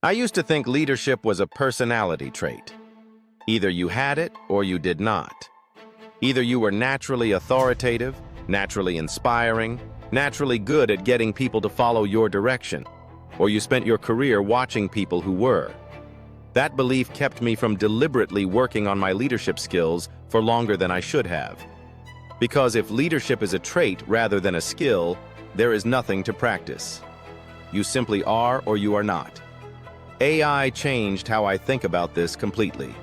I used to think leadership was a personality trait. Either you had it or you did not. Either you were naturally authoritative, naturally inspiring, naturally good at getting people to follow your direction, or you spent your career watching people who were. That belief kept me from deliberately working on my leadership skills for longer than I should have. Because if leadership is a trait rather than a skill, there is nothing to practice. You simply are or you are not. AI changed how I think about this completely.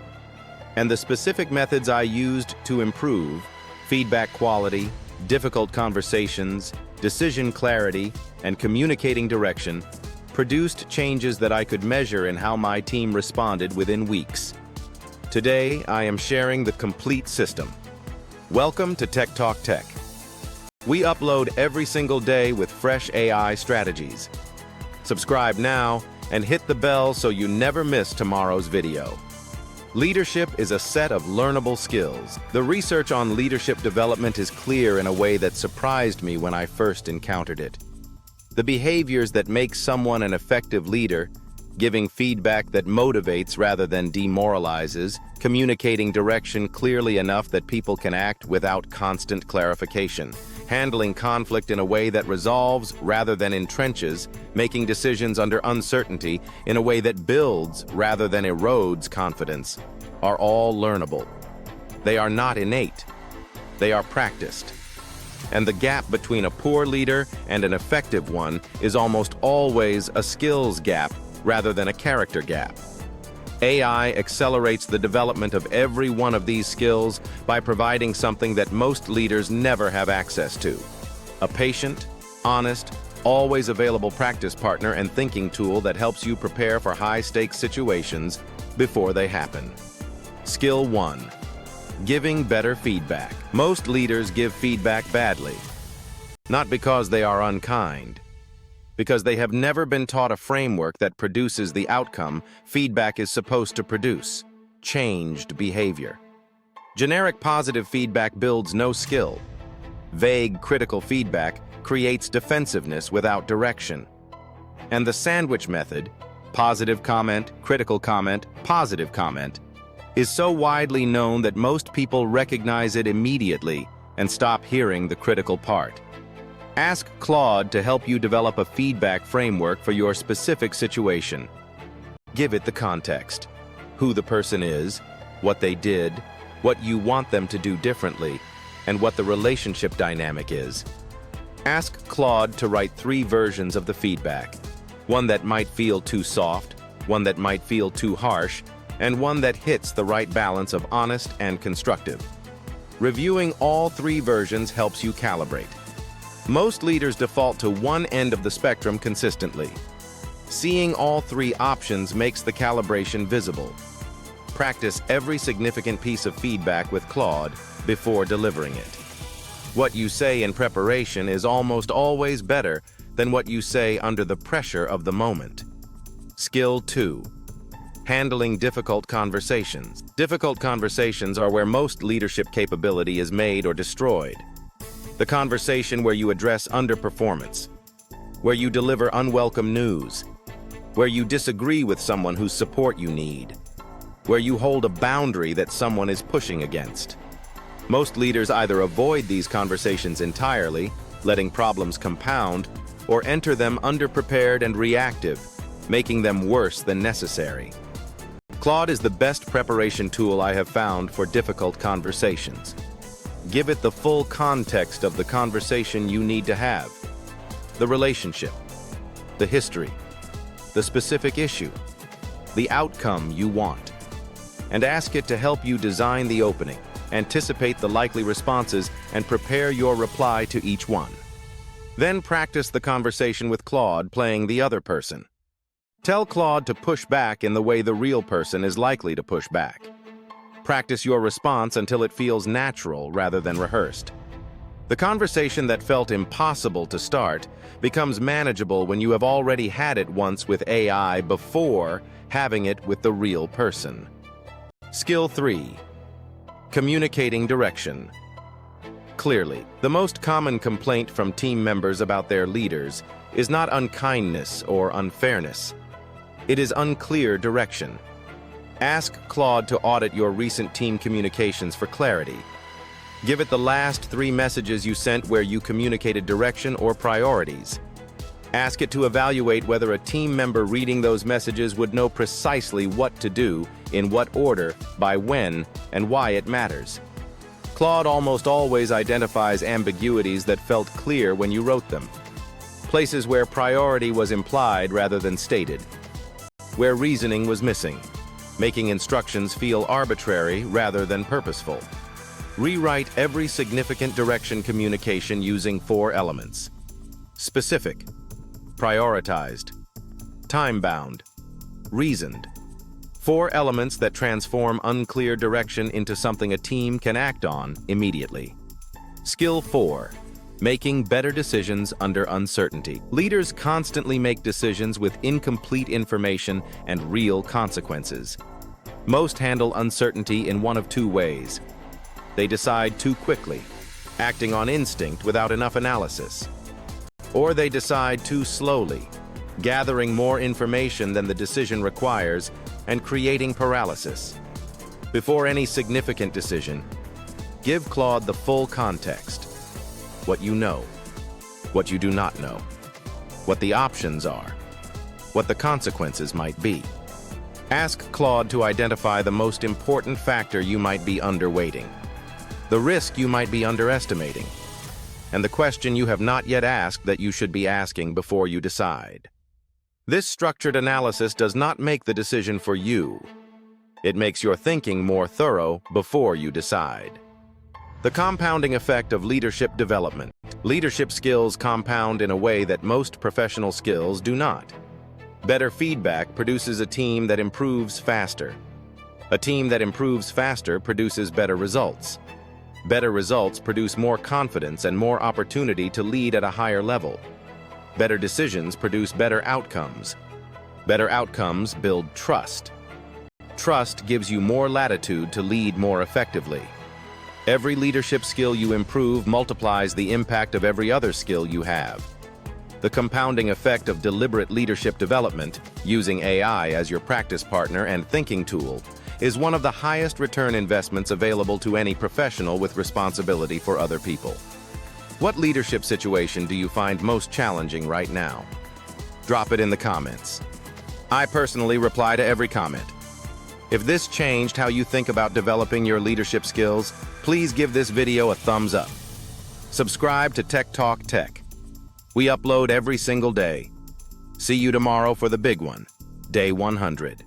And the specific methods I used to improve feedback quality, difficult conversations, decision clarity, and communicating direction produced changes that I could measure in how my team responded within weeks. Today, I am sharing the complete system. Welcome to Tech Talk Tech. We upload every single day with fresh AI strategies. Subscribe now and hit the bell so you never miss tomorrow's video. Leadership is a set of learnable skills. The research on leadership development is clear in a way that surprised me when I first encountered it. The behaviors that make someone an effective leader, giving feedback that motivates rather than demoralizes, communicating direction clearly enough that people can act without constant clarification, handling conflict in a way that resolves rather than entrenches, making decisions under uncertainty in a way that builds rather than erodes confidence, are all learnable. They are not innate. They are practiced. And the gap between a poor leader and an effective one is almost always a skills gap rather than a character gap. AI accelerates the development of every one of these skills by providing something that most leaders never have access to: a patient, honest, always available practice partner and thinking tool that helps you prepare for high-stakes situations before they happen. Skill 1. Giving better feedback. Most leaders give feedback badly, not because they are unkind, because they have never been taught a framework that produces the outcome feedback is supposed to produce: changed behavior. Generic positive feedback builds no skill. Vague critical feedback creates defensiveness without direction. And the sandwich method, positive comment, critical comment, positive comment, is so widely known that most people recognize it immediately and stop hearing the critical part. Ask Claude to help you develop a feedback framework for your specific situation. Give it the context: who the person is, what they did, what you want them to do differently, and what the relationship dynamic is. Ask Claude to write 3 versions of the feedback: one that might feel too soft, one that might feel too harsh, and one that hits the right balance of honest and constructive. Reviewing all 3 versions helps you calibrate. Most leaders default to one end of the spectrum consistently. Seeing all 3 options makes the calibration visible. Practice every significant piece of feedback with Claude before delivering it. What you say in preparation is almost always better than what you say under the pressure of the moment. Skill 2. Handling difficult conversations. Difficult conversations are where most leadership capability is made or destroyed. The conversation where you address underperformance, where you deliver unwelcome news, where you disagree with someone whose support you need, where you hold a boundary that someone is pushing against. Most leaders either avoid these conversations entirely, letting problems compound, or enter them underprepared and reactive, making them worse than necessary. Claude is the best preparation tool I have found for difficult conversations. Give it the full context of the conversation you need to have: the relationship, the history, the specific issue, the outcome you want, and ask it to help you design the opening, anticipate the likely responses, and prepare your reply to each one. Then practice the conversation with Claude playing the other person. Tell Claude to push back in the way the real person is likely to push back. Practice your response until it feels natural rather than rehearsed. The conversation that felt impossible to start becomes manageable when you have already had it once with AI before having it with the real person. Skill 3. Communicating direction. Clearly, the most common complaint from team members about their leaders is not unkindness or unfairness. It is unclear direction. Ask Claude to audit your recent team communications for clarity. Give it the last 3 messages you sent where you communicated direction or priorities. Ask it to evaluate whether a team member reading those messages would know precisely what to do, in what order, by when, and why it matters. Claude almost always identifies ambiguities that felt clear when you wrote them. Places where priority was implied rather than stated. Where reasoning was missing, making instructions feel arbitrary rather than purposeful. Rewrite every significant direction communication using 4 elements. Specific, prioritized, time-bound, reasoned. 4 elements that transform unclear direction into something a team can act on immediately. Skill 4, making better decisions under uncertainty. Leaders constantly make decisions with incomplete information and real consequences. Most handle uncertainty in one of 2 ways. They decide too quickly, acting on instinct without enough analysis. Or they decide too slowly, gathering more information than the decision requires and creating paralysis. Before any significant decision, give Claude the full context. What you know, what you do not know, what the options are, what the consequences might be. Ask Claude to identify the most important factor you might be underweighting, the risk you might be underestimating, and the question you have not yet asked that you should be asking before you decide. This structured analysis does not make the decision for you. It makes your thinking more thorough before you decide. The compounding effect of leadership development. Leadership skills compound in a way that most professional skills do not. Better feedback produces a team that improves faster. A team that improves faster produces better results. Better results produce more confidence and more opportunity to lead at a higher level. Better decisions produce better outcomes. Better outcomes build trust. Trust gives you more latitude to lead more effectively. Every leadership skill you improve multiplies the impact of every other skill you have. The compounding effect of deliberate leadership development, using AI as your practice partner and thinking tool, is one of the highest return investments available to any professional with responsibility for other people. What leadership situation do you find most challenging right now? Drop it in the comments. I personally reply to every comment. If this changed how you think about developing your leadership skills, please give this video a thumbs up. Subscribe to Tech Talk Tech. We upload every single day. See you tomorrow for the big one, Day 100.